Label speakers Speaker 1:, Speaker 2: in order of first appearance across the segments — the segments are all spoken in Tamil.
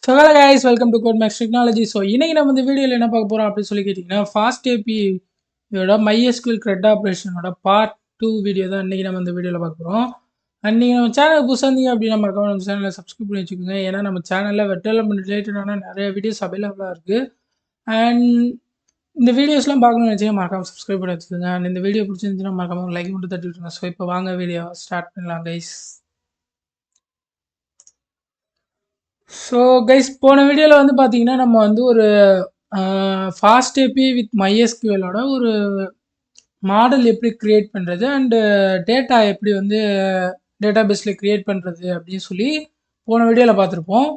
Speaker 1: So hello guys, welcome to code max technology. So இன்றைக்கி நம்ம இந்த வீடியோவில் என்ன பார்க்க போகிறோம் அப்படின்னு சொல்லி கேட்டிங்கன்னா, ஃபாஸ்ட் ஏபியோட MySQL க்ரெட் ஆப்ரேஷனோட பார்ட் 2 வீடியோ தான் இன்றைக்கி நம்ம இந்த வீடியோவில் பார்க்க போகிறோம். அண்ட் நீங்கள் நம்ம சேனல் புதுசாக இருந்தீங்க அப்படின்னா மறக்காம நம்ம சேனலை சப்ஸ்கிரைப் பண்ணி வச்சுக்கோங்க. ஏன்னா நம்ம சேனலில் வெப் டெவலப்மெண்ட் ரிலேட்டடான நிறைய வீடியோஸ் அவைலபிளாக இருக்குது. அண்ட் இந்த வீடியோஸ்லாம் பார்க்கணும்னு வச்சுக்கோங்க, மறக்காம சப்ஸ்கிரைப் பண்ணி வச்சுக்கோங்க. அண்ட் இந்த வீடியோ பிடிச்சிருந்துச்சுன்னா மறக்காம லைக் மட்டும் தட்டி விட்டுருங்க. ஸோ இப்போ வாங்க வீடியோ ஸ்டார்ட் பண்ணலாம் கைஸ். ஸோ கைஸ், போன வீடியோவில் வந்து பார்த்தீங்கன்னா நம்ம வந்து ஒரு ஃபாஸ்ட் ஏபி வித் MySQLோட ஒரு மாடல் எப்படி க்ரியேட் பண்ணுறது அண்டு டேட்டா எப்படி வந்து டேட்டா பேஸில் க்ரியேட் பண்ணுறது அப்படின்னு சொல்லி போன வீடியோவில் பார்த்துருப்போம்.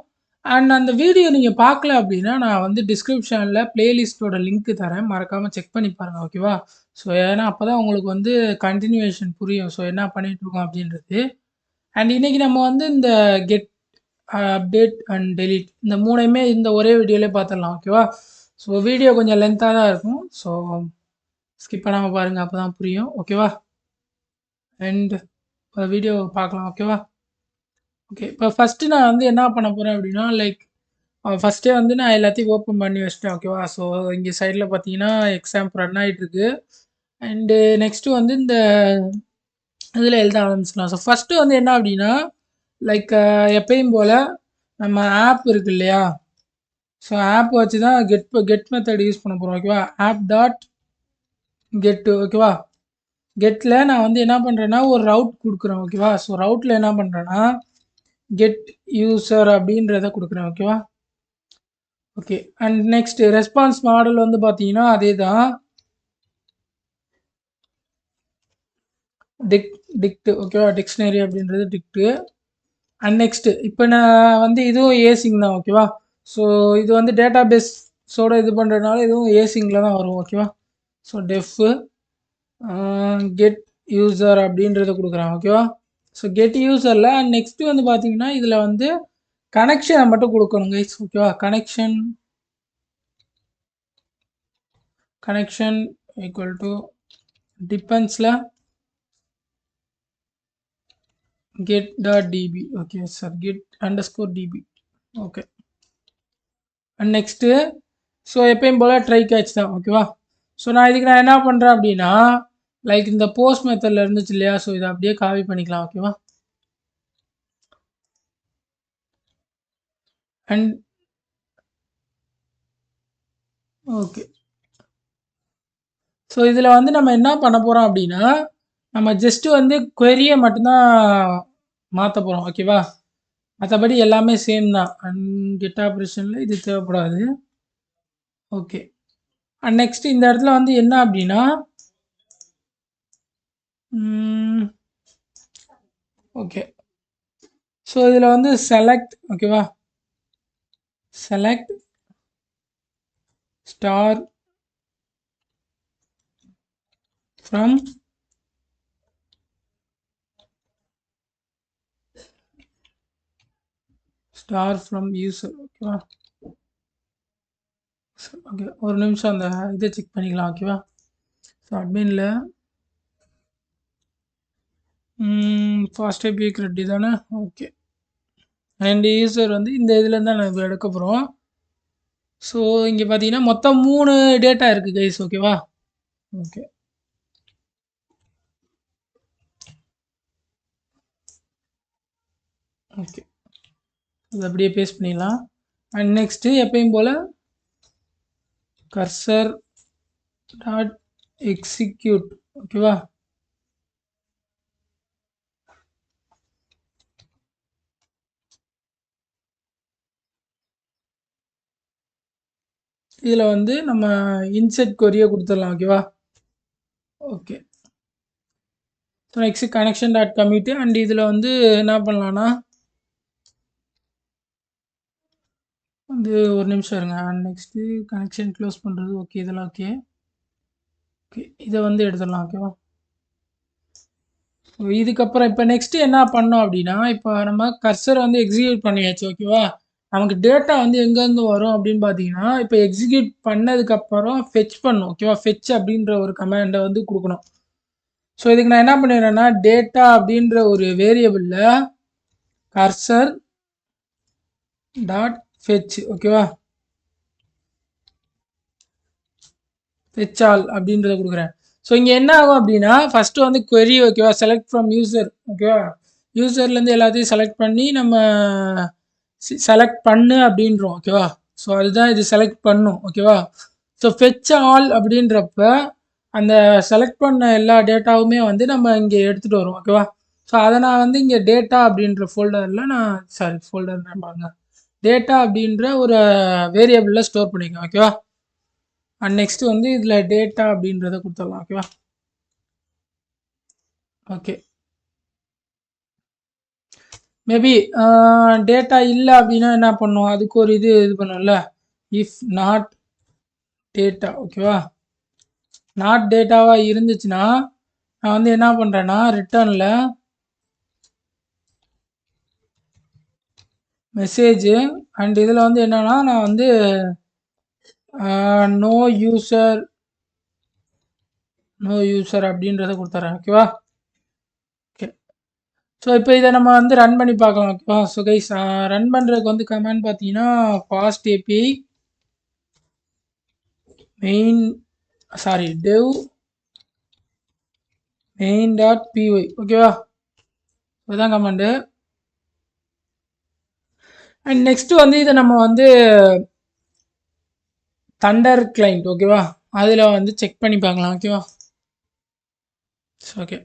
Speaker 1: அண்ட் அந்த வீடியோ நீங்கள் பார்க்கல அப்படின்னா நான் வந்து டிஸ்கிரிப்ஷனில் ப்ளேலிஸ்ட்டோட லிங்க் தரேன், மறக்காமல் செக் பண்ணி பாருங்கள், ஓகேவா? ஸோ ஏன்னா அப்போ தான் உங்களுக்கு வந்து கண்டினியூவேஷன் புரியும், ஸோ என்ன பண்ணிகிட்ருக்கோம் அப்படின்றது. அண்ட் இன்றைக்கி நம்ம வந்து இந்த கெட் அப்டேட் அண்ட் டெலீட் இந்த மூணையுமே இந்த ஒரே வீடியோவிலே பார்த்துடலாம், ஓகேவா? ஸோ வீடியோ கொஞ்சம் லென்த்தாக தான் இருக்கும், ஸோ ஸ்கிப் பண்ணாமல் பாருங்கள், அப்போ தான் புரியும், ஓகேவா? அண்ட் வீடியோ பார்க்கலாம், ஓகேவா? ஓகே, இப்போ ஃபஸ்ட்டு நான் வந்து என்ன பண்ண போகிறேன் அப்படின்னா, லைக் ஃபஸ்ட்டே வந்து நான் எல்லாத்தையும் ஓப்பன் பண்ணி வச்சிட்டேன், ஓகேவா? ஸோ இங்கே சைடில் பார்த்தீங்கன்னா எக்ஸாம் ரன் ஆகிட்டுருக்கு. அண்டு நெக்ஸ்ட்டு வந்து இந்த இதில் எழுத ஆரம்பிச்சிடலாம். ஸோ ஃபஸ்ட்டு வந்து என்ன அப்படின்னா, லைக் எப்பயும் போல் நம்ம ஆப் இருக்கு இல்லையா? ஸோ ஆப் வச்சு தான் கெட் மெத்தட் யூஸ் பண்ண போகிறோம், ஓகேவா? ஆப் டாட் கெட்டு, ஓகேவா? கெட்டில் நான் வந்து என்ன பண்ணுறேன்னா ஒரு ரவுட் கொடுக்குறேன், ஓகேவா? ஸோ ரவுட்டில் என்ன பண்ணுறேன்னா கெட் யூசர் அப்படின்றத கொடுக்குறேன், ஓகேவா? Okay, and next response model வந்து பார்த்தீங்கன்னா அதே தான், டிக்ட், ஓகேவா? டிக்ஷனரி அப்படின்றது டிக்ட்டு. அண்ட் நெக்ஸ்ட்டு இப்போ நான் வந்து இதுவும் ஏசிங் தான், ஓகேவா? ஸோ இது வந்து டேட்டா பேஸோட இது பண்ணுறதுனால இதுவும் ஏசிங்கில் தான் வரும், ஓகேவா? ஸோ டெஃப்பு கெட் யூசர் அப்படின்றத கொடுக்குறேன், ஓகேவா? ஸோ கெட் யூசரில் நெக்ஸ்ட்டு வந்து பார்த்தீங்கன்னா இதில் வந்து கனெக்ஷனை மட்டும் கொடுக்கணும் கைஸ், ஓகேவா? கனெக்ஷன் ஈக்குவல் டு டிபெண்ட்ஸில் get.db, okay sir, get_db, okay. And next so எப்பயும் போல் ட்ரை கேட்ச் தான், ஓகேவா? ஸோ நான் இதுக்கு நான் என்ன பண்ணுறேன் அப்படின்னா, லைக் இந்த போஸ்ட் மெத்தடில் இருந்துச்சு இல்லையா? ஸோ இதை அப்படியே காப்பி பண்ணிக்கலாம், ஓகேவா? அண்ட் ஓகே, ஸோ இதில் வந்து நம்ம என்ன பண்ண போகிறோம் அப்படின்னா, நம்ம ஜஸ்ட்டு வந்து query-யை மட்டும்தான் மாற்ற போகிறோம், ஓகேவா? மற்றபடி எல்லாமே சேம் தான். அண்ட் கெட் ஆப்ரேஷனில் இது தேவைப்படாது, ஓகே. அண்ட் நெக்ஸ்ட் இந்த இடத்துல வந்து என்ன அப்படின்னா ஓகே, ஸோ இதில் வந்து செலக்ட், ஓகேவா? செலக்ட் ஸ்டார் ஃப்ரம் யூசர், ஓகேவா? ஓகே, ஒரு நிமிஷம் அந்த இதை செக் பண்ணிக்கலாம், ஓகேவா? ஸோ அட்மினில் ஃபாஸ்ட் ஏபி ரெடி தானே, ஓகே. அண்ட் யூசர் வந்து இந்த இதில் தான் நான் எடுக்க போகிறோம். ஸோ இங்கே பார்த்தீங்கன்னா மொத்தம் 3 டேட்டா இருக்குது கைஸ், ஓகேவா? ஓகே, ஓகே, இது அப்படியே பேஸ்ட் பண்ணிடலாம். அண்ட் நெக்ஸ்ட்டு எப்பயும் போல் கர்சர் டாட் எக்ஸிக்யூட், ஓகேவா? இதில் வந்து நம்ம இன்செர்ட் கொரியை கொடுத்துடலாம், ஓகேவா? Okay, so next connection dot commit. And இதில் வந்து என்ன பண்ணலான்னா வந்து ஒரு நிமிஷம் இருங்க. அண்ட் நெக்ஸ்ட்டு கனெக்ஷன் க்ளோஸ் பண்ணுறது, ஓகே, இதெல்லாம் ஓகே. ஓகே, இதை வந்து எடுத்துடலாம், ஓகேவா? ஸோ இதுக்கப்புறம் இப்போ நெக்ஸ்ட்டு என்ன பண்ணோம் அப்படின்னா, இப்போ நம்ம கர்சரை வந்து எக்ஸிக்யூட் பண்ணியாச்சு, ஓகேவா? நமக்கு டேட்டா வந்து எங்கேருந்து வரும் அப்படின்னு பார்த்தீங்கன்னா, இப்போ எக்ஸிக்யூட் பண்ணதுக்கப்புறம் ஃபெச் பண்ணும், ஓகேவா? ஃபெச் அப்படின்ற ஒரு கமாண்டை வந்து கொடுக்கணும். ஸோ இதுக்கு நான் என்ன பண்ணிடுறேன்னா டேட்டா அப்படின்ற ஒரு வேரியபிளில் கர்சர் டாட் ஃபெட்ச் ஓகேவா? ஃபெட்ச் ஆல் அப்படின்றத குடுக்குறேன். ஸோ இங்க என்ன ஆகும் அப்படின்னா, ஃபர்ஸ்ட்டு வந்து query ஓகேவா? செலக்ட் ஃப்ரம் யூசர் ஓகேவா? யூசர்லேருந்து எல்லாத்தையும் செலக்ட் பண்ணி நம்ம செலக்ட் பண்ணு அப்படின்றோம் ஓகேவா? ஸோ அதுதான் இது செலக்ட் பண்ணும் ஓகேவா? ஸோ ஃபெட்ச் ஆல் அப்படின்றப்ப அந்த செலக்ட் பண்ண எல்லா டேட்டாவுமே வந்து நம்ம இங்கே எடுத்துகிட்டு வரோம் ஓகேவா? ஸோ அதை நான் வந்து இங்கே டேட்டா அப்படின்ற ஃபோல்டரில் நான் சாரி ஃபோல்டர் பாருங்க, டேட்டா அப்படின்ற ஒரு வேரியபிளில் ஸ்டோர் பண்ணிக்கோங்க ஓகேவா? அண்ட் நெக்ஸ்ட் வந்து இதில் டேட்டா அப்படின்றத கொடுத்துடலாம் ஓகேவா? ஓகே. மேபி டேட்டா இல்லை அப்படின்னா என்ன பண்ணும், அதுக்கு ஒரு இது பண்ணும்ல, இஃப் நாட் டேட்டா ஓகேவா? நாட் டேட்டாவாக இருந்துச்சுன்னா நான் வந்து என்ன பண்ணுறேன்னா ரிட்டர்னில் மெசேஜ் அண்ட் இதில் வந்து என்னன்னா நான் வந்து நோ யூசர் அப்படின்றத கொடுத்துட்றேன் ஓகேவா? ஓகே. ஸோ இப்போ இதை நம்ம வந்து ரன் பண்ணி பார்க்கலாம் ஓகேவா? ஸோ கைஸ் ரன் பண்ணுறதுக்கு வந்து கமெண்ட் பார்த்தீங்கன்னா fast API main dev main.py ஓகேவா? இதுதான் கமெண்டு. அண்ட் நெக்ஸ்ட் வந்து இதை நம்ம வந்து தண்டர் கிளைண்ட் ஓகேவா? அதில் வந்து செக் பண்ணி பார்க்கலாம் ஓகேவா? ஓகே.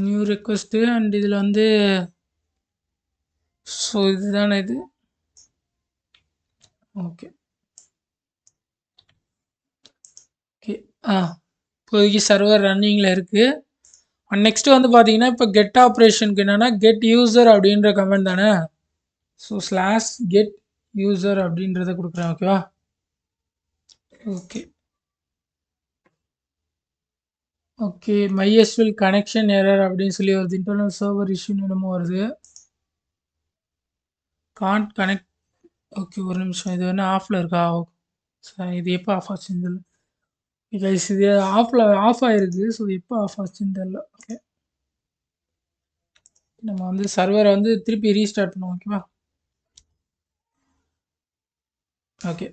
Speaker 1: நியூ ரெக்வஸ்ட்டு அண்ட் இதில் வந்து ஸோ இதுதானே இது. Okay okay. இப்போதைக்கு சர்வர் ரன்னிங்கில் இருக்குது. அண்ட் நெக்ஸ்ட் வந்து பார்த்தீங்கன்னா இப்போ கெட் ஆப்ரேஷனுக்கு என்னென்னா கெட் யூசர் அப்படின்ற கமெண்ட் தானே. ஸோ ஸ்லாஷ் கெட் யூசர் அப்படின்றத கொடுக்குறேன் ஓகேவா? Okay okay. MySQL connection error அப்படின்னு சொல்லி வருது, இன்டர்னல் சர்வர் இஷ்யூன்னு என்னமோ வருது. Can't connect. ஓகே ஒரு நிமிஷம், இது என்ன ஆஃபில் இருக்கா? சார் இது எப்போ ஆஃப் ஆச்சுன்னு தெரியல கைஸ், இது ஆஃப் ஆகிருக்கு. ஸோ எப்போ ஆஃப் ஆச்சுன்னு தெரியல. ஓகே நம்ம வந்து சர்வரை வந்து திருப்பி ரீஸ்டார்ட் பண்ணுவோம் ஓகேவா? ஓகே.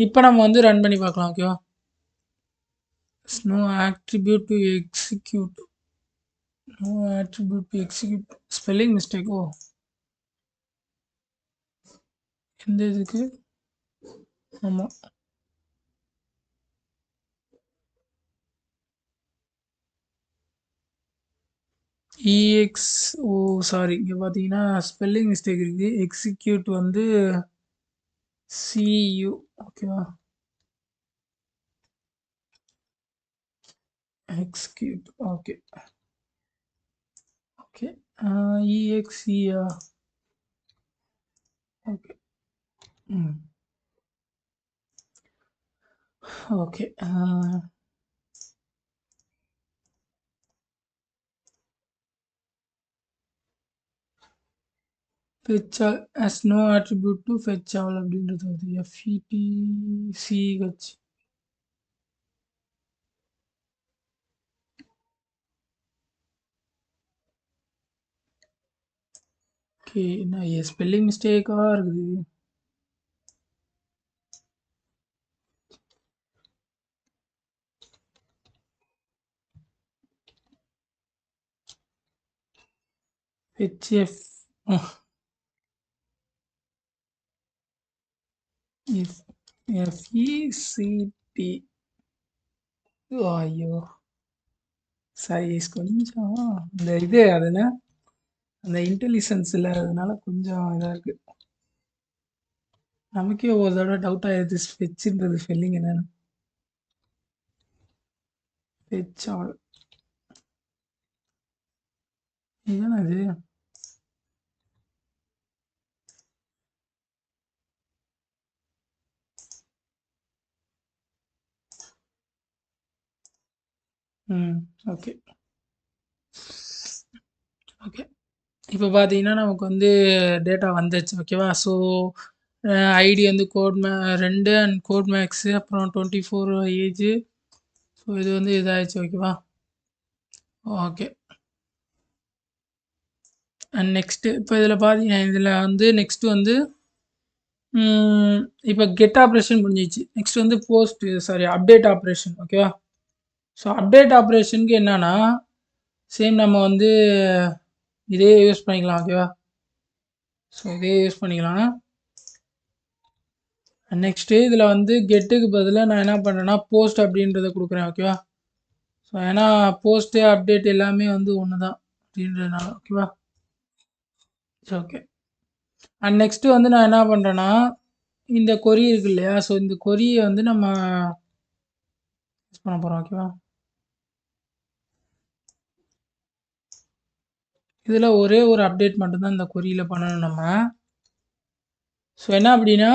Speaker 1: இப்போ நம்ம வந்து ரன் பண்ணி பார்க்கலாம் ஓகேவா? No attribute to execute, no attribute to execute, spelling mistake. Oh எந்த இதுக்கு? ஆமாம் இஎக்ஸ். ஓ சாரி, இங்கே பார்த்தீங்கன்னா ஸ்பெல்லிங் மிஸ்டேக் இருக்குது. எக்ஸிக்யூட் வந்து சியூ ஓகேவா? Execute okay okay. இஎக்ஸியா okay. Okay. fetch all as no attribute to fetch all அப்படின்றது வருது. FETCH. ஓகே. என்ன ஸ்பெல்லிங் மிஸ்டேக்காக இருக்குது. HF FECT. ஐயோ சாரி, கொஞ்சம் இந்த இது அதுனா அந்த இன்டெலிஜென்ஸ் இல்லாததுனால கொஞ்சம் இதாக இருக்குது. நமக்கே ஒரு தடவை டவுட் ஆயிடுது ஸ்பெச்சுன்றது ஸ்பெல்லிங் என்னன்னு. ஃபெட்ச் ஆல் இதுதானே அது. Okay okay. இப்போ பார்த்தீங்கன்னா நமக்கு வந்து டேட்டா வந்துச்சு ஓகேவா? ஸோ ஐடி வந்து கோட் 2 அண்ட் கோட் மேக்ஸு, அப்புறம் 24 ஏஜ். ஸோ இது வந்து இதாகிடுச்சு ஓகேவா? ஓகே அண்ட் நெக்ஸ்ட்டு இப்போ இதில் பார்த்தீங்கன்னா இதில் வந்து நெக்ஸ்ட்டு வந்து இப்போ கெட் ஆப்ரேஷன் முடிஞ்சிச்சு. நெக்ஸ்ட் வந்து அப்டேட் ஆப்ரேஷன் ஓகேவா? ஸோ அப்டேட் ஆப்ரேஷனுக்கு என்னன்னா சேம் நம்ம வந்து இதே யூஸ் பண்ணிக்கலாம் ஓகேவா? ஸோ இதே யூஸ் பண்ணிக்கலாம். நெக்ஸ்ட்டு இதில் வந்து கெட்டுக்கு பதிலாக நான் என்ன பண்ணுறேன்னா போஸ்ட் அப்படின்றத கொடுக்குறேன் ஓகேவா? ஸோ ஏன்னா போஸ்ட்டு அப்டேட் எல்லாமே வந்து ஒன்று தான் அப்படின்றதுனால ஓகேவா? So okay. அண்ட் நெக்ஸ்ட்டு வந்து நான் என்ன பண்ணுறேன்னா இந்த கொரி இருக்கு இல்லையா? ஸோ இந்த கொரியை வந்து நம்ம யூஸ் பண்ண போகிறோம் ஓகேவா? இதில் ஒரே ஒரு அப்டேட் மட்டும்தான் இந்த கொரியில் பண்ணணும் நம்ம. ஸோ என்ன அப்படின்னா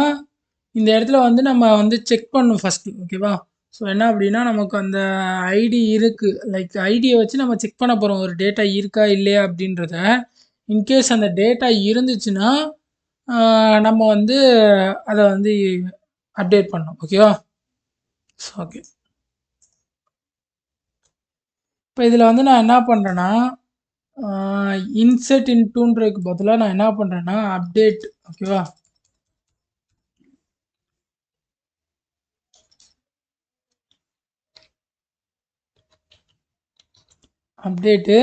Speaker 1: இந்த இடத்துல வந்து நம்ம வந்து செக் பண்ணணும் ஃபஸ்ட்டு ஓகேவா? ஸோ என்ன அப்படின்னா நமக்கு அந்த ஐடி இருக்குது லைக் ஐடியை வச்சு நம்ம செக் பண்ண போகிறோம் ஒரு டேட்டா இருக்கா இல்லையா அப்படின்றத. இன்கேஸ் அந்த டேட்டா இருந்துச்சுன்னா நம்ம வந்து அதை வந்து அப்டேட் பண்ணணும் ஓகேவா? So okay. இப்போ இதில் வந்து நான் என்ன பண்ணுறேன்னா இன்செர்ட் இன்டூன்றதுக்கு பதிலாக நான் என்ன பண்ணுறேன்னா அப்டேட் ஓகேவா? அப்டேட்டு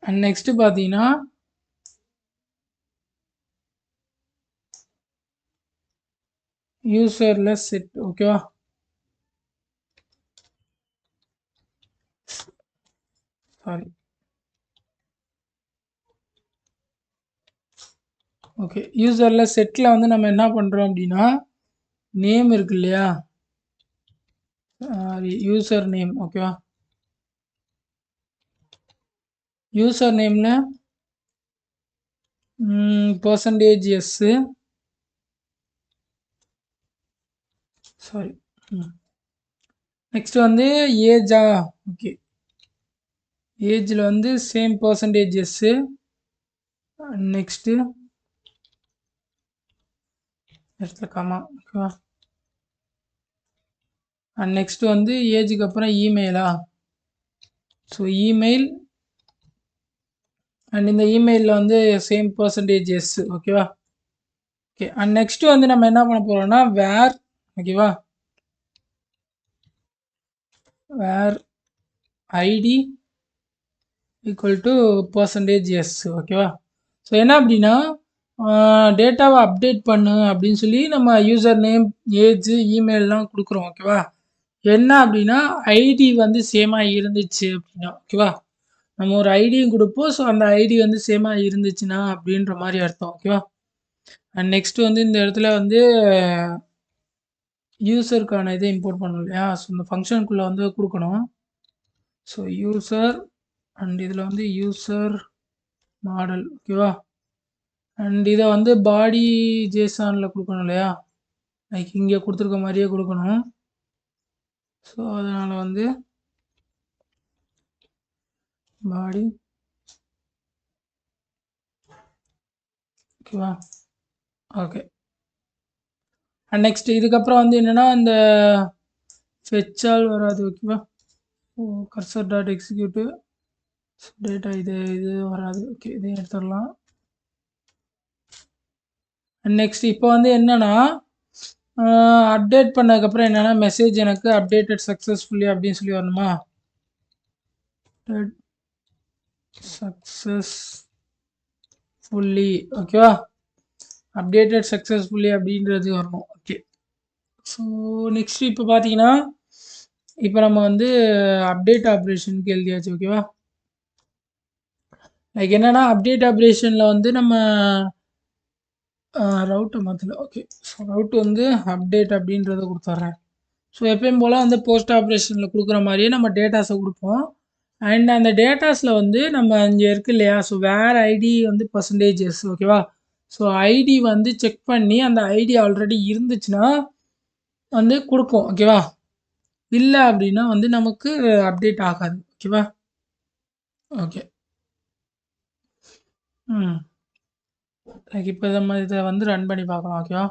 Speaker 1: அண்ட் நெக்ஸ்ட்டு பார்த்தீங்கன்னா யூசரில் செட் ஓகேவா? Sorry okay. யூசரில் செட்டில் வந்து நம்ம என்ன பண்ணுறோம் அப்படின்னா நேம் இருக்கு இல்லையா? யூசர் நேம் ஓகேவா? யூசர் நேமில் பர்சன்டேஜ் எஸ்ஸு சாரி நெக்ஸ்ட் வந்து ஏஜா ஓகே. ஏஜில் வந்து சேம் பர்சன்டேஜ் எஸ்ஸு. நெக்ஸ்ட்டு இடத்துல காமா ஓகேவா? அண்ட் நெக்ஸ்ட் வந்து ஏஜுக்கு அப்புறம் இமெயிலா? ஸோ இமெயில் அண்ட் இந்த இமெயிலில் வந்து சேம் பர்சன்டேஜ் எஸ் ஓகேவா? ஓகே. அண்ட் நெக்ஸ்ட் வந்து நம்ம என்ன பண்ண போகிறோம்னா வேர் ஓகேவா? Where ID equal to percentage s ஓகேவா? ஸோ என்ன அப்படின்னா டேட்டாவை அப்டேட் பண்ணு அப்படின்னு சொல்லி நம்ம யூசர் நேம் ஏஜ் இமெயிலெலாம் கொடுக்குறோம் ஓகேவா? என்ன அப்படின்னா ஐடி வந்து சேமாக இருந்துச்சு அப்படின்னா ஓகேவா? நம்ம ஒரு ஐடியும் கொடுப்போம். ஸோ அந்த ஐடி வந்து சேமாக இருந்துச்சுன்னா அப்படின்ற மாதிரி அர்த்தம் ஓகேவா? அண்ட் நெக்ஸ்ட் வந்து இந்த இடத்துல வந்து யூசருக்கான இதை இம்போர்ட் பண்ணணும் இல்லையா? ஸோ இந்த ஃபங்க்ஷனுக்குள்ளே வந்து கொடுக்கணும். ஸோ யூசர் அண்ட் இதில் வந்து யூசர் மாடல் ஓகேவா? அண்ட் இதை வந்து பாடி ஜேசானில் கொடுக்கணும் இல்லையா? லைக் இங்கே கொடுத்துருக்க மாதிரியே கொடுக்கணும். ஸோ அதனால் வந்து பாடி ஓகேவா? ஓகே. அண்ட் நெக்ஸ்ட் இதுக்கப்புறம் வந்து என்னென்னா இந்த ஃபெச்சால் வராது ஓகேவா? கர்சர் டாட் எக்ஸிக்யூட்டிவ் டேட்டா இது வராது ஓகே. இதையும் எடுத்துடலாம். அண்ட் நெக்ஸ்ட் இப்போ வந்து என்னென்னா அப்டேட் பண்ணதுக்கப்புறம் என்னென்னா மெசேஜ் எனக்கு அப்டேட்டட் சக்ஸஸ்ஃபுல்லி அப்படின்னு சொல்லி வரணுமா? சக்ஸஸ்ஃபுல்லி ஓகேவா? அப்டேட்டட் சக்ஸஸ்ஃபுல்லி அப்படின்றது வரணும் ஓகே. ஸோ நெக்ஸ்ட் இப்போ பார்த்தீங்கன்னா இப்போ நம்ம வந்து அப்டேட் ஆப்ரேஷனுக்கு எழுதியாச்சு ஓகேவா? லைக் என்னென்னா அப்டேட் ஆப்ரேஷனில் வந்து நம்ம ரவுட்டை மாற்றல ஓகே. ஸோ ரவுட்டு வந்து அப்டேட் அப்படின்றத கொடுத்துட்றேன். ஸோ எப்பயும் போல் வந்து போஸ்ட் ஆப்ரேஷனில் கொடுக்குற மாதிரியே நம்ம டேட்டாஸை கொடுப்போம். அண்ட் அந்த டேட்டாஸில் வந்து நம்ம இங்கே இருக்கு இல்லையா? ஸோ வேர் ஐடி வந்து பர்சன்டேஜஸ் ஓகேவா? ஸோ ஐடி வந்து செக் பண்ணி அந்த ஐடி ஆல்ரெடி இருந்துச்சுன்னா வந்து கொடுக்கும் ஓகேவா? இல்லை அப்படின்னா வந்து நமக்கு அப்டேட் ஆகாது ஓகேவா? ஓகே. இப்போ நம்ம இதை வந்து ரன் பண்ணி பார்க்கலாம் ஓகேவா?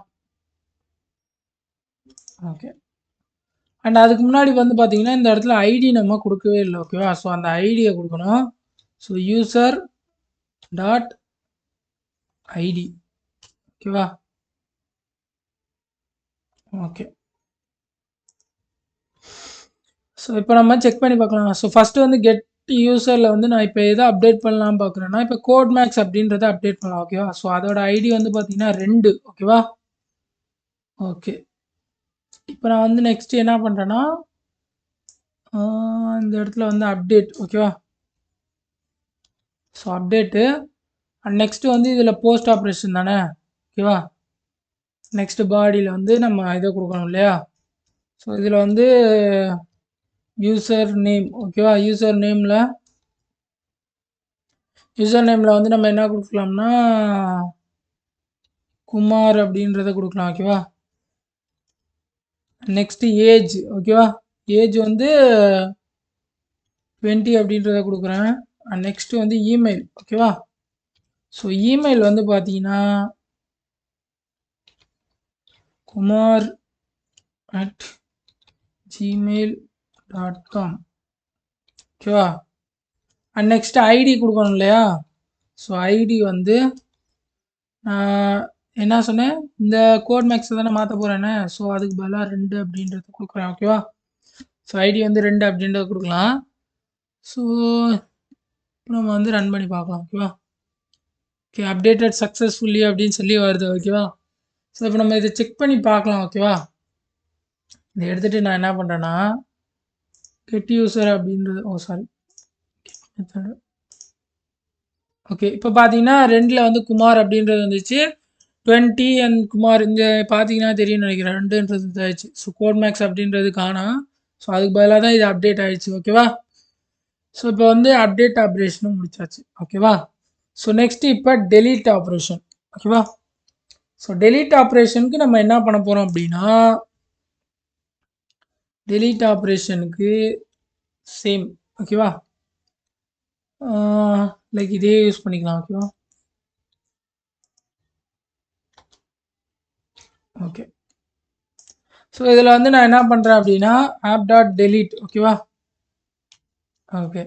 Speaker 1: ஓகே. அண்ட் அதுக்கு முன்னாடி வந்து பார்த்தீங்கன்னா இந்த இடத்துல ஐடி நம்ம கொடுக்கவே இல்லை ஓகேவா? ஸோ அந்த ஐடியை கொடுக்கணும். So user dot ID. ஓகேவா? ஓகே. ஸோ இப்போ நம்ம செக் பண்ணி பார்க்கலாம். ஸோ ஃபஸ்ட்டு வந்து கெட் யூசரில் வந்து நான் இப்போ எதை அப்டேட் பண்ணலாம் பார்க்குறேன்னா, இப்போ கோட் மேக்ஸ் அப்படின்றத அப்டேட் பண்ணலாம். ஓகேவா? ஸோ அதோட ஐடி வந்து பார்த்தீங்கன்னா 2. ஓகேவா? ஓகே. இப்போ நான் வந்து நெக்ஸ்ட் என்ன பண்ணுறேன்னா, இந்த இடத்துல வந்து அப்டேட். ஓகேவா? ஸோ அப்டேட்டு அண்ட் நெக்ஸ்ட்டு வந்து இதில் போஸ்ட் ஆப்ரேஷன் தானே. ஓகேவா? நெக்ஸ்ட் பாடியில் வந்து நம்ம இதை கொடுக்கணும் இல்லையா? ஸோ இதில் வந்து யூசர் நேம். ஓகேவா? யூசர் நேமில் வந்து நம்ம என்ன கொடுக்கலாம்னா குமார் அப்படின்றத கொடுக்கலாம். ஓகேவா? Next age. ஓகேவா? ஏஜ் வந்து 20 அப்படின்றத கொடுக்குறேன். அண்ட் நெக்ஸ்ட் வந்து இமெயில். ஓகேவா? ஸோ இமெயில் வந்து பார்த்தீங்கன்னா kumar@gmail.com. ஓகேவா? அண்ட் நெக்ஸ்ட் ஐடி கொடுக்கணும் இல்லையா? ஸோ ஐடி வந்து என்ன சொன்னேன், இந்த கோட் மேக்ஸ் தானே மாற்ற போகிறேன்னு. ஸோ அதுக்கு பதிலாக 2 அப்படின்றது கொடுக்குறேன். ஓகேவா? ஸோ ஐடி வந்து 2 அப்படின்றத கொடுக்கலாம். ஸோ நம்ம வந்து ரன் பண்ணி பார்க்கலாம். ஓகேவா? ஓகே, அப்டேட்டட் சக்ஸஸ்ஃபுல்லி அப்படின்னு சொல்லி வருது. ஓகேவா? ஸோ இப்போ நம்ம இதை செக் பண்ணி பார்க்கலாம். ஓகேவா? இதை எடுத்துகிட்டு நான் என்ன பண்ணுறேன்னா கெட் யூசர் அப்படின்றது சாரி மெத்தடு. ஓகே, இப்போ பார்த்தீங்கன்னா 2ல் வந்து குமார் அப்படின்றது வந்துச்சு. 20 அண்ட் குமார் இங்கே பார்த்தீங்கன்னா தெரியும்னு நினைக்கிறேன். 2ன்றது இதாகிடுச்சு. ஸோ கோட் மேக்ஸ் அப்படின்றது காணோம். ஸோ அதுக்கு பதிலாக தான் இது அப்டேட் ஆகிடுச்சு. ஓகேவா? ஸோ இப்போ வந்து அப்டேட் ஆப்ரேஷனும் முடிச்சாச்சு. ஓகேவா? ஸோ நெக்ஸ்ட் இப்போ டெலீட் ஆப்ரேஷன். ஓகேவா? ஸோ டெலீட் ஆப்ரேஷனுக்கு நம்ம என்ன பண்ண போகிறோம் அப்படின்னா, டெலீட் ஆப்ரேஷனுக்கு சேம். ஓகேவா? லைக் இதே யூஸ் பண்ணிக்கலாம். ஓகேவா? ஓகே. ஸோ இதில் வந்து நான் என்ன பண்ணுறேன் அப்படின்னா ஆப் டாட் டெலீட். ஓகேவா? ஓகே.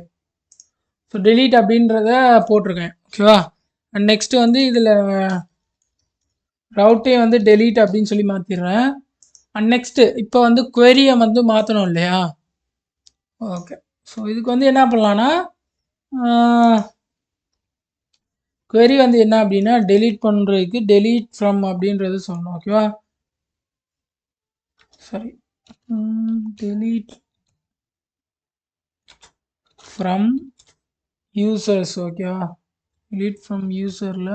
Speaker 1: ஸோ டெலீட் அப்படின்றத போட்டிருக்கேன். ஓகேவா? அண்ட் நெக்ஸ்ட் வந்து இதில் ரவுட்டே வந்து டெலீட் அப்படின்னு சொல்லி மாற்றிடுறேன். அண்ட் நெக்ஸ்ட் இப்போ வந்து குவரியை வந்து மாற்றணும் இல்லையா? ஓகே. ஸோ இதுக்கு வந்து என்ன பண்ணலான்னா query வந்து என்ன அப்படின்னா டெலீட் பண்ணுறதுக்கு டெலீட் ஃப்ரம் அப்படின்றது சொல்லணும். ஓகேவா? சரி, டெலீட் ஃப்ரம் யூசர்ஸ். ஓகேவா? டெலீட் ஃப்ரம் யூசரில்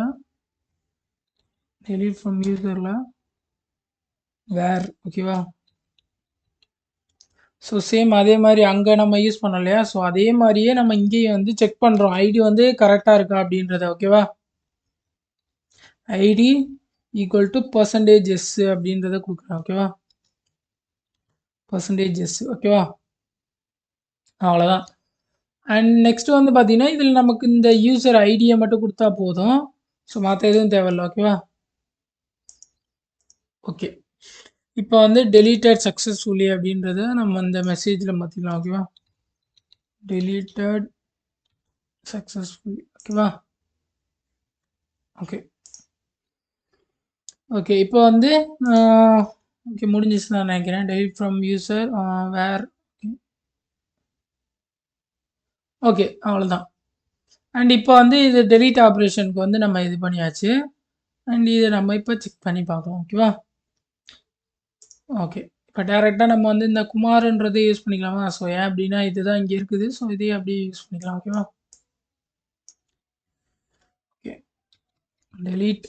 Speaker 1: வேர். ஓகேவா? ஸோ சேம் அதே மாதிரி அங்கே நம்ம யூஸ் பண்ணோம் இல்லையா? ஸோ அதே மாதிரியே நம்ம இங்கேயும் வந்து செக் பண்ணுறோம் ஐடி வந்து கரெக்டாக இருக்கா அப்படின்றத. ஓகேவா? ஐடி ஈக்குவல் டு %s அப்படின்றத கொடுக்குறேன். ஓகேவா? %s. ஓகேவா? அவ்வளோதான். அண்ட் நெக்ஸ்ட் வந்து பார்த்தீங்கன்னா இதில் நமக்கு இந்த யூசர் ஐடியை மட்டும் கொடுத்தா போதும். ஸோ மற்ற எதுவும் தேவையில்லை. ஓகேவா? ஓகே. இப்போ வந்து டெலீட்டட் சக்ஸஸ்ஃபுல்லி அப்படின்றத நம்ம இந்த மெசேஜில் மாற்றிக்கலாம். ஓகேவா? Deleted successfully. ஓகேவா? ஓகே. ஓகே, இப்போ வந்து ஓகே முடிஞ்சிச்சு தான் நினைக்கிறேன். Delete from user where. Okay, அவ்வளோதான். அண்ட் இப்போ வந்து இது டெலீட் ஆப்ரேஷனுக்கு வந்து நம்ம இது பண்ணியாச்சு. அண்ட் இதை நம்ம இப்போ செக் பண்ணி பார்க்கலாம். ஓகேவா? ஓகே, இப்போ டேரெக்டாக நம்ம வந்து இந்த குமார்ன்றதை யூஸ் பண்ணிக்கலாமா? ஸோ ஏன் அப்படின்னா இதுதான் இங்கே இருக்குது. ஸோ இதே அப்படியே யூஸ் பண்ணிக்கலாம். ஓகேவா? Okay, delete.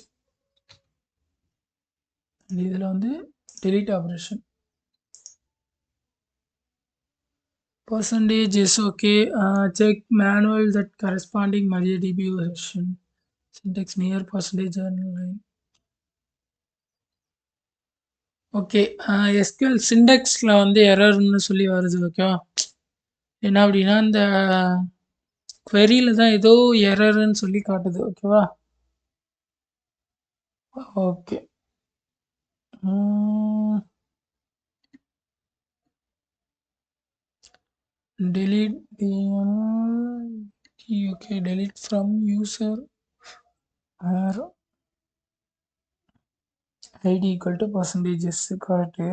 Speaker 1: இதில் வந்து delete operation percentage is okay. Check manual that corresponding MariaDB version syntax near percentage line. Okay, SQL சிண்டெக்ஸில் வந்து எரர்னு சொல்லி வருது. ஓகேவா? என்ன அப்படின்னா இந்த queryல தான் ஏதோ எரர்னு சொல்லி காட்டுது. ஓகேவா? Okay. delete the okay, delete from user where ID equal to percentages correct.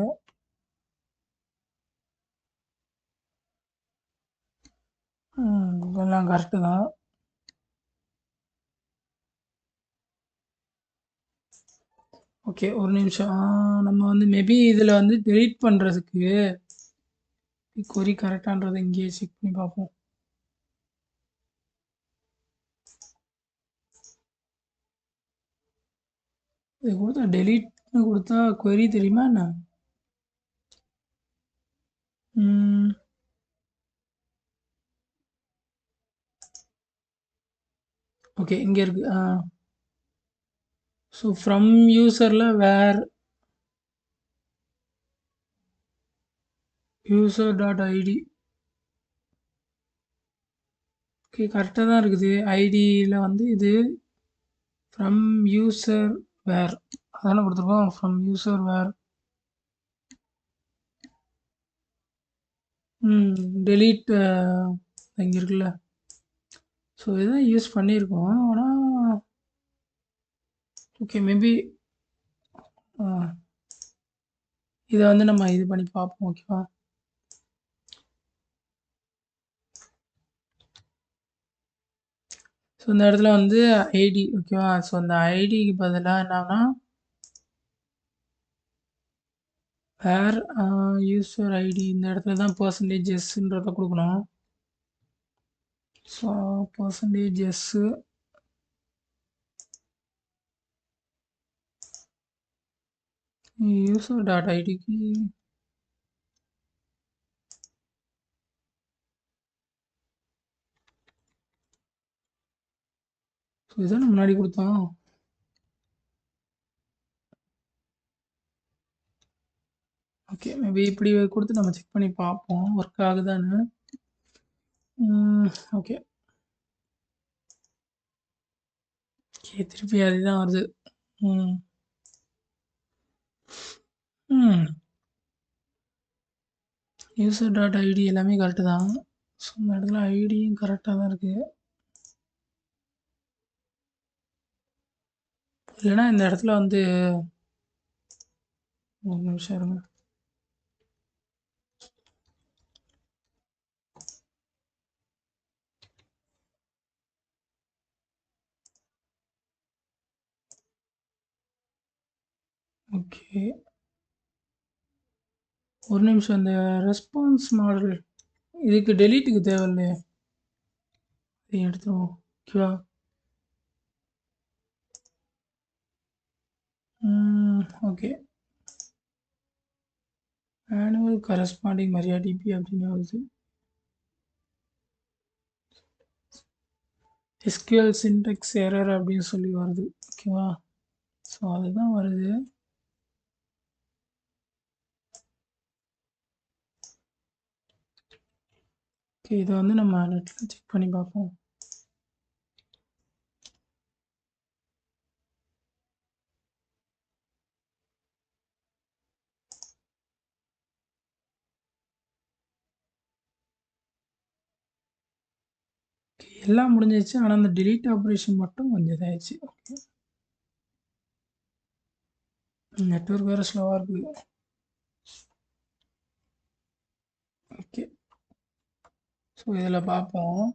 Speaker 1: இதெல்லாம் கரெக்டு தான். ஓகே ஒரு நிமிஷம். நம்ம வந்து மேபி இதில் வந்து டெலீட் பண்ணுறதுக்கு கொரி கரெக்டான்றதை இங்கேயே செக் பண்ணி பார்ப்போம். இது கொடுத்தா டெலீட்னு கொடுத்தா கொரி தெரியுமா என்ன? ஓகே இங்கே இருக்கு. ஸோ ஃப்ரம் யூசரில் where user dot ID. Okay கரெக்டாக தான் இருக்குது. ஐடியில் வந்து இது ஃப்ரம் யூசர் வேர் அதானே கொடுத்துருக்கோம். ஃப்ரம் யூசர் வேர் டெலீட் இங்கே இருக்குல்ல. ஸோ இதுதான் யூஸ் பண்ணியிருக்கோம். ஆனால் ஓகே மேபி இதை வந்து நம்ம இது பண்ணி பார்ப்போம். ஓகேவா? ஸோ இந்த இடத்துல வந்து ஐடி. ஓகேவா? ஸோ அந்த ஐடிக்கு பதிலாக என்னன்னா வேர் யூசர் ஐடி இந்த இடத்துல தான் பர்சன்டேஜ் எஸ்ன்றதை கொடுக்கணும். So percentage S user dot ஐடிக்கு ஸோ இதான் முன்னாடி கொடுத்தோம். ஓகே மேபி இப்படி கொடுத்து நம்ம செக் பண்ணி பார்ப்போம் ஒர்க் ஆகுதான்னு. ஓகே ஓகே திருப்பி அதுதான் வருது. யூசர் டாட் ஐடி எல்லாமே கரெக்டு தான். ஸோ இந்த இடத்துல ஐடியும் கரெக்டாக தான் இருக்குது. இல்லைன்னா இந்த இடத்துல வந்து ஒரு நிமிஷம் இருங்க. ஓகே ஒரு நிமிஷம். இந்த ரெஸ்பான்ஸ் மாடல் இதுக்கு டெலீட்டுக்கு தேவையில்லையே, இதை எடுத்துருவோம். ஓகேவா? Okay annual corresponding Maria DB அப்படின்னு வருது. எஸ்கியூஎல் சின்டெக்ஸ் எரர் அப்படின்னு சொல்லி வருது. ஓகேவா? ஸோ அதுதான் வருது. ஓகே இதை வந்து நம்ம நெட்டில் செக் பண்ணி பார்ப்போம். எல்லாம் முடிஞ்சிச்சு. ஆனால் அந்த delete ஆப்ரேஷன் மட்டும் கொஞ்சம் இதாகிடுச்சு. ஓகே நெட்வொர்க் வேறு ஸ்லோவாக இருக்குது. ஓகே ஸோ இதில் பார்ப்போம்.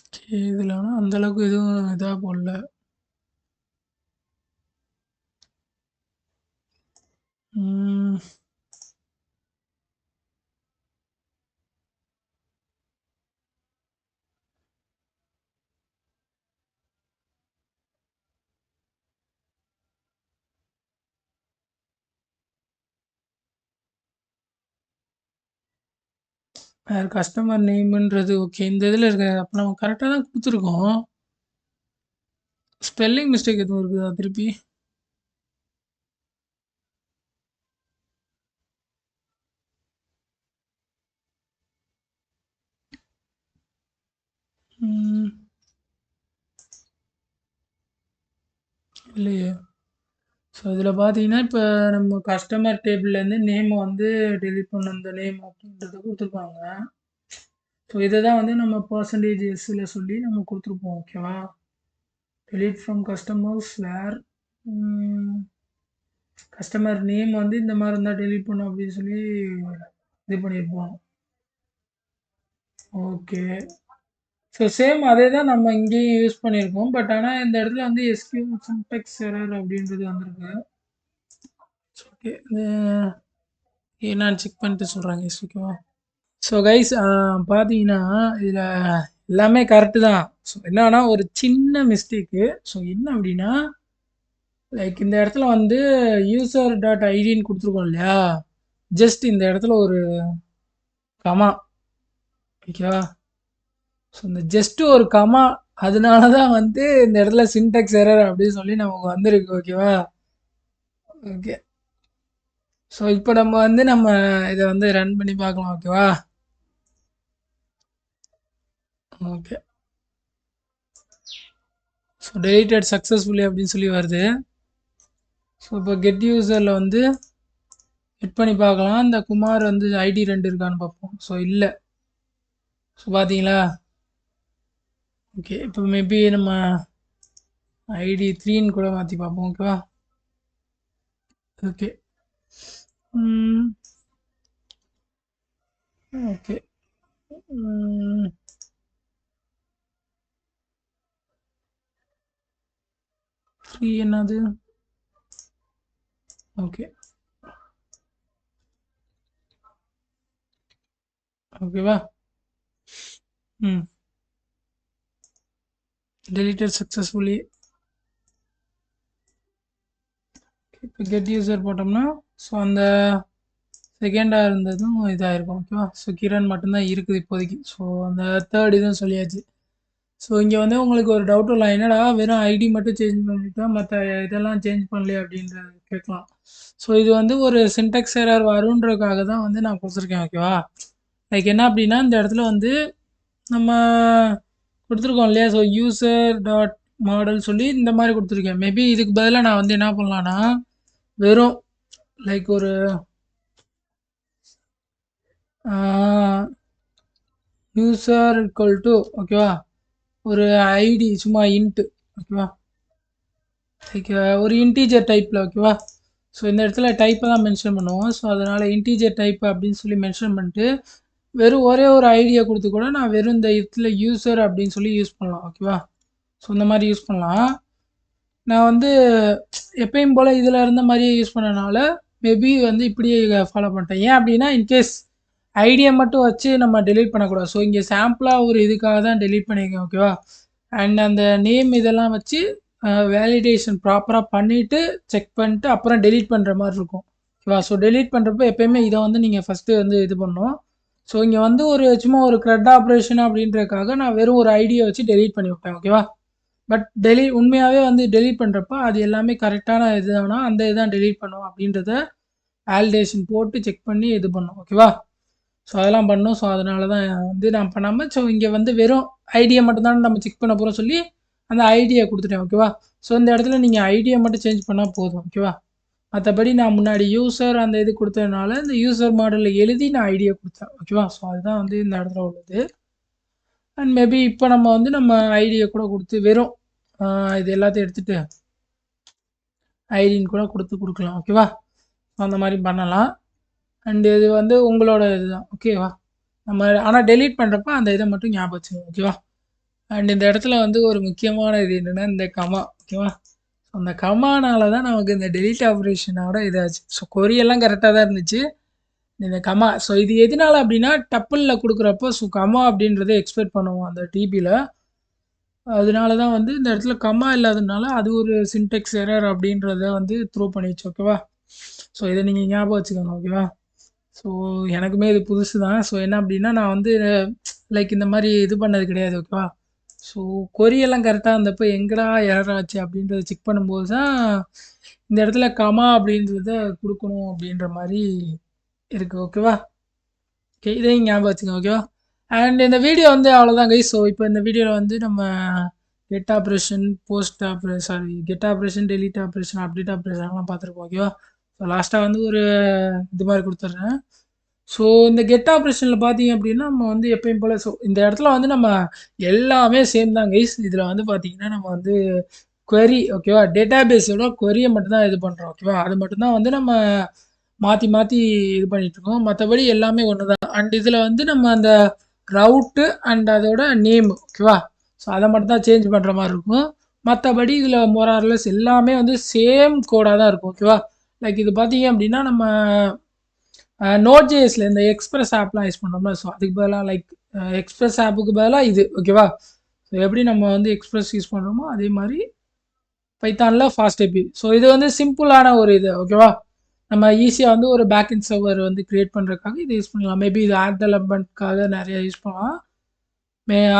Speaker 1: ஓகே இதில் ஆனால் அந்தளவுக்கு எதுவும் இதாக போடல. வேறு கஸ்டமர் நேம்ன்றது ஓகே இந்த இதில் இருக்க. அப்போ நம்ம கரெக்டாக தான் கொடுத்துருக்கோம். ஸ்பெல்லிங் மிஸ்டேக் எதுவும் இருக்குதா திருப்பி? ம். இல்லையே! ஸோ இதில பார்த்தீங்கன்னா, இப்ப நம்ம கஸ்டமர் டேபிள்லேருந்து நேம வந்து டெலீட் பண்ண இந்த நேம் அப்படின்றத குடுத்துருப்பாங்க. ஸோ இத தான் வந்து நம்ம பெர்சன்டேஜ் எஸ்ல சொல்லி நம்ம குடுத்துருப்போம். ஓகேவா? டெலீட் ஃப்ரம் கஸ்டமர்ஸ் வேர் ம் கஸ்டமர் நேம் வந்து இந்த மாரி இருந்தா டெலீட் பண்ணும் அப்படின்னு சொல்லி இது பண்ணியிருப்போம். ஓகே. ஸோ சேம் அதே தான் நம்ம இங்கேயும் யூஸ் பண்ணியிருக்கோம். பட் ஆனா இந்த இடத்துல வந்து எஸ்கியூ சின்டாக்ஸ் எரர் அப்படின்றது வந்திருக்கு. ஓகே. என்னான்னு செக் பண்ணிட்டு சொல்றேன் கைஸ். ஓகேவா? ஸோ கைஸ் பார்த்தீங்கன்னா, இதில எல்லாமே கரெக்ட்டு தான். ஸோ என்னன்னா ஒரு சின்ன மிஸ்டேக்கு. ஸோ என்ன அப்படின்னா, லைக் இந்த இடத்துல வந்து யூசர் டாட் ஐடின்னு குடுத்துருக்கோம் இல்லையா? ஜஸ்ட் இந்த இடத்துல ஒரு கமா. ஓகேவா? ஸோ இந்த ஜஸ்ட் ஒரு கமா அதனால தான் வந்து இந்த இடத்துல சின்டாக்ஸ் எரர் அப்படின்னு சொல்லி நமக்கு வந்திருக்கு. ஓகேவா? ஓகே. ஸோ இப்போ நம்ம இத வந்து ரன் பண்ணி பார்க்கலாம். ஓகேவா? ஓகே. ஸோ டெலிட்டட் சக்சஸ்ஃபுல்லி அப்படின்னு சொல்லி வருது. ஸோ இப்போ கெட் யூசர்ல வந்து ஹிட் பண்ணி பார்க்கலாம். இந்த குமார் வந்து ஐடி 2 இருக்கான்னு பார்ப்போம். ஸோ இல்ல. ஸோ பார்த்தீங்களா? ஓகே. இப்போ மேபி நம்ம ஐடி 3ன்னு கூட மாத்தி பார்ப்போம். ஓகேவா? ஓகே. ம். ஓகே. ம். ஃப்ரீ என்னது? ஓகே. ஓகேவா? ம். Deleted successfully. இப்போ கெட் யூசர் போட்டோம்னா, ஸோ அந்த செகண்டா இருந்ததும் இதாயிருக்கும். ஓகேவா? ஸோ கிரண் மட்டும்தான் இருக்குது இப்போதைக்கு. ஸோ அந்த தேர்ட் இதுவும் சொல்லியாச்சு. ஸோ இங்கே வந்து உங்களுக்கு ஒரு டவுட் இல்லை என்னடா வெறும் ஐடி மட்டும் சேஞ்ச் பண்ணிட்டா மற்ற இதெல்லாம் சேஞ்ச் பண்ணலையே அப்படின்றது கேட்கலாம். ஸோ இது வந்து ஒரு சின்டாக்ஸ் எரர் வருன்றதுக்காக தான் வந்து நான் கொடுத்துருக்கேன். ஓகேவா? லைக் என்ன அப்படின்னா இந்த இடத்துல வந்து நம்ம கொடுத்துருக்கோம் இல்லையா? ஸோ யூசர் டாட் மாடல் சொல்லி இந்த மாதிரி கொடுத்துருக்கேன். மேபி இதுக்கு பதிலாக நான் வந்து என்ன பண்ணலான்னா வெறும் லைக் ஒரு யூசர் ஈக்குவல் டு ஓகேவா? ஒரு ஐடி சும்மா இன்ட்டு ஓகேவா? லைக் ஒரு இன்டீஜர் டைப்பில் ஓகேவா? ஸோ இந்த இடத்துல டைப்பை தான் மென்ஷன் பண்ணுவோம். ஸோ அதனால் இன்டீஜர் டைப் அப்படின்னு சொல்லி மென்ஷன் பண்ணிட்டு வெறும் ஒரே ஒரு ஐடியா கொடுத்து கூட நான் வெறும் இந்த இடத்துல யூசர் அப்படின்னு சொல்லி யூஸ் பண்ணலாம். ஓகேவா? ஸோ இந்த மாதிரி யூஸ் பண்ணலாம். நான் வந்து எப்பயும் போல் இதில் இருந்த மாதிரியே யூஸ் பண்ணனால மேபி வந்து இப்படியே ஃபாலோ பண்ணிட்டேன். ஏன் அப்படின்னா இன்கேஸ் ஐடியா மட்டும் வச்சு நம்ம டெலீட் பண்ணக்கூடாது. ஸோ இங்கே சாம்பிளாக ஒரு இதுக்காக தான் டெலீட் பண்ணியிருக்கேன். ஓகேவா? அண்ட் அந்த நேம் இதெல்லாம் வச்சு வேலிடேஷன் ப்ராப்பராக பண்ணிவிட்டு செக் பண்ணிட்டு அப்புறம் டெலீட் பண்ணுற மாதிரி இருக்கும். ஓகேவா? ஸோ டெலீட் பண்ணுறப்ப எப்பயுமே இதை வந்து நீங்கள் ஃபஸ்ட்டு வந்து இது பண்ணணும். ஸோ இங்கே வந்து ஒரு சும்மா ஒரு க்ரெட் ஆப்ரேஷன் அப்படின்றதுக்காக நான் வெறும் ஒரு ஐடியா வச்சு டெலீட் பண்ணி விட்டேன். ஓகேவா? பட் உண்மையாகவே வந்து டெலீட் பண்ணுறப்ப அது எல்லாமே கரெக்டான இதுனா அந்த இதான் டெலீட் பண்ணும் அப்படின்றத வேலிடேஷன் போட்டு செக் பண்ணி இது பண்ணும். ஓகேவா? ஸோ அதெல்லாம் பண்ணோம். ஸோ அதனால தான் வந்து நான் பண்ணாமல் ஸோ இங்கே வந்து வெறும் ஐடியா மட்டும் தான் நம்ம செக் பண்ண போகிறோம் சொல்லி அந்த ஐடியா கொடுத்துட்டேன். ஓகேவா? ஸோ இந்த இடத்துல நீங்கள் ஐடியா மட்டும் சேஞ்ச் பண்ணால் போதும். ஓகேவா? மற்றபடி நான் முன்னாடி யூசர் அந்த இது கொடுத்ததுனால இந்த யூசர் மாடலில் எழுதி நான் ஐடியா கொடுத்தேன். ஓகேவா? ஸோ அதுதான் வந்து இந்த இடத்துல உள்ளது. அண்ட் மேபி இப்போ நம்ம வந்து நம்ம ஐடியா கூட கொடுத்து வெறும் இது எல்லாத்தையும் எடுத்துகிட்டு ஐடின்னு கூட கொடுக்கலாம். ஓகேவா? அந்த மாதிரி பண்ணலாம். அண்டு இது வந்து உங்களோட இதுதான். ஓகேவா? நம்ம ஆனால் டெலீட் பண்ணுறப்ப அந்த இதை மட்டும் ஞாபகம் வச்சுக்கோங்க. ஓகேவா? அண்ட் இந்த இடத்துல வந்து ஒரு முக்கியமான இது என்னென்னா இந்த கமா. ஓகேவா? அந்த கமானால தான் நமக்கு இந்த டெலீட் ஆப்ரேஷனோட இதாச்சு. ஸோ கொரியெல்லாம் கரெக்டாக தான் இருந்துச்சு. இந்த கமா ஸோ இது எதனால அப்படின்னா டப்பிளில் கொடுக்குறப்போ ஸோ கமா அப்படின்றத எக்ஸ்பெக்ட் பண்ணுவோம் அந்த டிபியில். அதனால தான் வந்து இந்த இடத்துல கமா இல்லாததுனால அது ஒரு சின்டெக்ஸ் எரர் அப்படின்றத வந்து த்ரோ பண்ணிடுச்சு. ஓகேவா? ஸோ இதை நீங்கள் ஞாபகம் வச்சுக்கோங்க. ஓகேவா? ஸோ எனக்குமே இது புதுசு தான். ஸோ என்ன அப்படின்னா நான் வந்து லைக் இந்த மாதிரி இது பண்ணது கிடையாது. ஓகேவா? ஸோ கொரியெல்லாம் கரெக்டாக இருந்தப்போ எங்கடா எரர் ஆச்சு அப்படின்றத செக் பண்ணும்போது தான் இந்த இடத்துல கமா அப்படின்றத கொடுக்கணும் அப்படின்ற மாதிரி இருக்குது. ஓகேவா? ஓகே இதையும் ஞாபகம் வச்சுக்கோங்க. ஓகேவா? அண்ட் இந்த வீடியோ வந்து அவ்வளோதான் கைஸ். ஸோ இப்போ இந்த வீடியோவில் வந்து நம்ம get operation, post operation, sorry get operation, delete operation, update ஆப்ரேஷன்லாம் பார்த்துருப்போம். ஓகேவா? ஸோ லாஸ்ட்டாக வந்து ஒரு இது மாதிரி கொடுத்துட்றேன். ஸோ இந்த கெட் ஆப்ரேஷனில் பார்த்தீங்க அப்படின்னா நம்ம வந்து எப்பயும் போல் ஸோ இந்த இடத்துல வந்து நம்ம எல்லாமே சேம் தான் கைஸ். இதில் வந்து பார்த்தீங்கன்னா நம்ம வந்து query ஓகேவா, டேட்டா பேஸோட queryயை மட்டும்தான் இது பண்ணுறோம். ஓகேவா, அது மட்டும்தான் வந்து நம்ம மாற்றி மாற்றி இது பண்ணிகிட்ருக்கோம். மற்றபடி எல்லாமே ஒன்று தான். அண்ட் இதில் வந்து நம்ம அந்த ரவுட்டு அண்ட் அதோட நேம் ஓகேவா, ஸோ அதை மட்டும் தான் சேஞ்ச் பண்ணுற மாதிரி இருக்கும். மற்றபடி இதில் மோரார்லெஸ் எல்லாமே வந்து சேம் கோடாக தான் இருக்கும். ஓகேவா, லைக் இது பார்த்தீங்க அப்படின்னா நம்ம நோட் ஜேஎஸில் இந்த எக்ஸ்பிரஸ் ஆப்லாம் யூஸ் பண்ணோம்ல, ஸோ அதுக்கு பதிலாக லைக் எக்ஸ்பிரஸ் ஆப்புக்கு பதிலாக இது. ஓகேவா, ஸோ எப்படி நம்ம வந்து எக்ஸ்பிரஸ் யூஸ் பண்ணுறோமோ அதே மாதிரி பைத்தானில் ஃபாஸ்ட் ஏபி. ஸோ இது வந்து சிம்பிளான ஒரு இது. ஓகேவா, நம்ம ஈஸியாக வந்து ஒரு பேக்இன் சர்வர் வந்து கிரியேட் பண்ணுறதுக்காக இது யூஸ் பண்ணலாம். மேபி இது ஆப் டெவலப்மெண்ட்காக நிறைய யூஸ் பண்ணலாம்.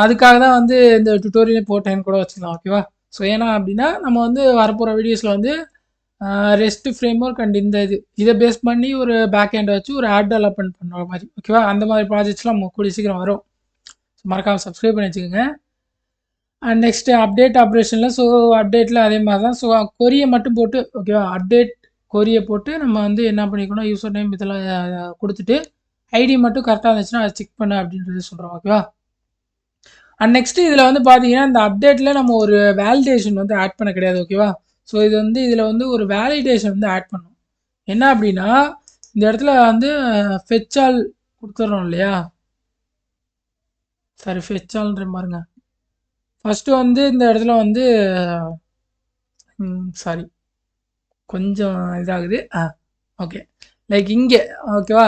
Speaker 1: அதுக்காக தான் வந்து இந்த டுட்டோரியலே போட்டேன்னு கூட வச்சுக்கலாம். ஓகேவா, ஸோ ஏன்னா அப்படின்னா நம்ம வந்து வரப்போகிற வீடியோஸில் வந்து ரெஸ்ட் ஃப்ரேம் ஒர்க் அண்ட் இந்த இதை பேஸ் பண்ணி ஒரு பேக் ஹேண்டை வச்சு ஒரு ஆப் டெவலப்மெண்ட் பண்ணுற மாதிரி. ஓகேவா, அந்த மாதிரி ப்ராஜெக்ட்ஸ்லாம் கூடிய சீக்கிரம் வரும். மறக்காமல் சப்ஸ்கிரைப் பண்ணி வச்சுக்கோங்க. அண்ட் நெக்ஸ்ட்டு அப்டேட் ஆப்ரேஷனில் ஸோ அப்டேட்டில் அதே மாதிரி தான். ஸோ கொரியை மட்டும் போட்டு ஓகேவா, அப்டேட் கொரியை போட்டு நம்ம வந்து என்ன பண்ணிக்கணும், யூசர் நேம் இதெல்லாம் கொடுத்துட்டு ஐடி மட்டும் கரெக்டாக இருந்துச்சுன்னா அதை செக் பண்ண அப்படின்றது சொல்கிறோம். ஓகேவா, அண்ட் நெக்ஸ்ட்டு இதில் வந்து பார்த்தீங்கன்னா இந்த அப்டேட்டில் நம்ம ஒரு வேலிடேஷன் வந்து ஆட் பண்ண கிடையாது. ஓகேவா, ஸோ இது வந்து இதில் வந்து ஒரு வேலிடேஷன் வந்து ஆட் பண்ணணும். என்ன அப்படின்னா இந்த இடத்துல வந்து ஃபெச்சால் கொடுத்துட்றோம் இல்லையா, சாரி ஃபெச்சால்ன்ற பாருங்க. ஃபஸ்ட்டு வந்து இந்த இடத்துல வந்து சாரி கொஞ்சம் இதாகுது. ஓகே, லைக் இங்கே ஓகேவா,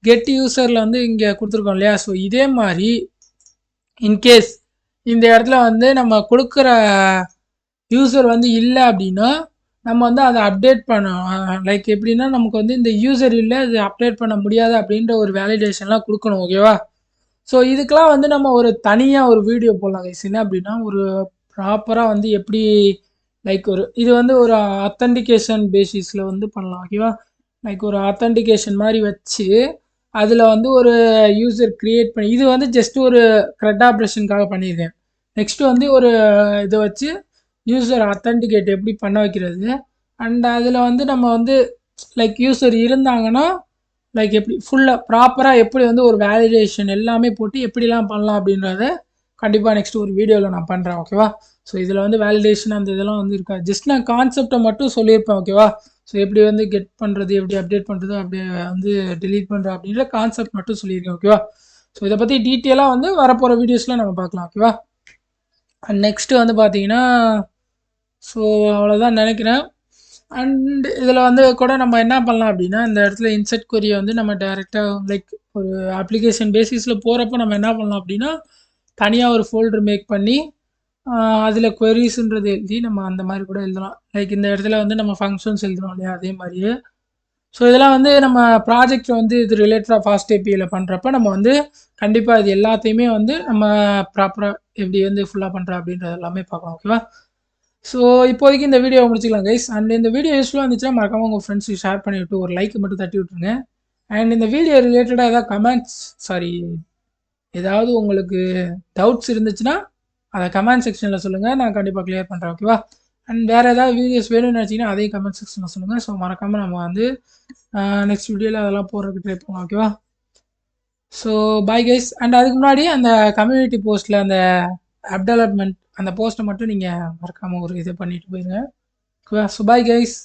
Speaker 1: கெட் யூசரில் வந்து இங்கே கொடுத்துருக்கோம் இல்லையா, ஸோ இதே மாதிரி இன்கேஸ் இந்த இடத்துல வந்து நம்ம கொடுக்குற யூசர் வந்து இல்லை அப்படின்னா நம்ம வந்து அதை அப்டேட் பண்ணணும். லைக் எப்படின்னா நமக்கு வந்து இந்த யூசர் இல்லை, அது அப்டேட் பண்ண முடியாது அப்படின்ற ஒரு வேலிடேஷன்லாம் கொடுக்கணும். ஓகேவா, ஸோ இதுக்கெலாம் வந்து நம்ம ஒரு தனியாக ஒரு வீடியோ போடலாம் கைஸ். என்ன அப்படின்னா ஒரு ப்ராப்பராக வந்து எப்படி லைக் ஒரு இது வந்து ஒரு அத்தன்டிகேஷன் பேசிஸில் வந்து பண்ணலாம். ஓகேவா, லைக் ஒரு அத்தன்டிகேஷன் மாதிரி வச்சு அதில் வந்து ஒரு யூசர் க்ரியேட் பண்ணி இது வந்து ஜஸ்ட் ஒரு க்ரெட் ஆப்ரேஷனுக்காக பண்ணியிருக்கேன். நெக்ஸ்ட்டு வந்து ஒரு இதை வச்சு யூசர் அத்தன்டிகேட் எப்படி பண்ண வைக்கிறது அண்ட் அதில் வந்து நம்ம வந்து லைக் யூசர் இருந்தாங்கன்னா லைக் எப்படி ஃபுல்லாக ப்ராப்பராக எப்படி வந்து ஒரு வேலிடேஷன் எல்லாமே போட்டு எப்படிலாம் பண்ணலாம் அப்படின்றத கண்டிப்பாக நெக்ஸ்ட் ஒரு வீடியோவில் நான் பண்ணுறேன். ஓகேவா, ஸோ இதில் வந்து வேலிடேஷன் அந்த இதெல்லாம் வந்து இருக்காது, ஜஸ்ட் நான் கான்செப்டை மட்டும் சொல்லியிருப்பேன். ஓகேவா, ஸோ எப்படி வந்து கெட் பண்ணுறது, எப்படி அப்டேட் பண்ணுறது, அப்படியே வந்து டெலீட் பண்ணுறது அப்படின்ற கான்செப்ட் மட்டும் சொல்லியிருக்கேன். ஓகேவா, ஸோ இதை பற்றி டீட்டெயிலாக வந்து வரப்போகிற வீடியோஸில் நம்ம பார்க்கலாம். ஓகேவா, அண்ட் நெக்ஸ்ட்டு வந்து பார்த்தீங்கன்னா ஸோ அவ்வளோதான் நினைக்கிறேன். அண்ட் இதில் வந்து கூட நம்ம என்ன பண்ணலாம் அப்படின்னா இந்த இடத்துல இன்செர்ட் கொரியை வந்து நம்ம டைரெக்டாக லைக் ஒரு அப்ளிகேஷன் பேசிஸில் போகிறப்ப நம்ம என்ன பண்ணலாம் அப்படின்னா தனியாக ஒரு ஃபோல்டர் மேக் பண்ணி அதில் கொரிஸ்ன்றது எழுதி நம்ம அந்த மாதிரி கூட எழுதலாம். லைக் இந்த இடத்துல வந்து நம்ம ஃபங்க்ஷன்ஸ் எழுதுறோம் இல்லையா, அதே மாதிரியே. ஸோ இதெல்லாம் வந்து நம்ம ப்ராஜெக்ட் வந்து இது ரிலேட்டடாக ஃபாஸ்ட் ஏபியில் பண்ணுறப்ப நம்ம வந்து கண்டிப்பாக இது எல்லாத்தையுமே வந்து நம்ம ப்ராப்பராக எப்படி வந்து ஃபுல்லாக பண்ணுறோம் அப்படின்றது எல்லாமே பார்க்கலாம். ஓகேவா, ஸோ இப்போதைக்கு இந்த வீடியோ முடிச்சுக்கலாம் கைஸ். அண்ட் இந்த வீடியோ யூஸ்ஃபுல்லாக இருந்துச்சுன்னா மறக்காமல் உங்கள் ஃப்ரெண்ட்ஸுக்கு ஷேர் பண்ணிவிட்டு ஒரு லைக் மட்டும் தட்டி விட்ருங்க. அண்ட் இந்த வீடியோ ரிலேட்டடாக ஏதாவது கமெண்ட்ஸ் ஏதாவது உங்களுக்கு டவுட்ஸ் இருந்துச்சுன்னா அதை கமெண்ட் செக்ஷனில் சொல்லுங்கள், நான் கண்டிப்பாக கிளியர் பண்ணுறேன். ஓகேவா, அண்ட் வேறு ஏதாவது வீடியோஸ் வேணும்னு நினச்சிங்கன்னா அதையும் கமெண்ட் செக்ஷனில் சொல்லுங்கள். ஸோ மறக்காமல் நம்ம வந்து நெக்ஸ்ட் வீடியோவில் அதெல்லாம் போடுறதுக்கு ட்ரை பண்ணலாம். ஓகேவா, ஸோ பாய் கைஸ். அண்ட் அதுக்கு முன்னாடி அந்த கம்யூனிட்டி போஸ்ட்டில் அந்த ஆப் டெவலப்மெண்ட் அந்த போஸ்ட்டை மட்டும் நீங்கள் மறக்காமல் ஒரு இது பண்ணிட்டு போயிருங்க. ஓகேவா, ஸோ பாய் கைஸ்.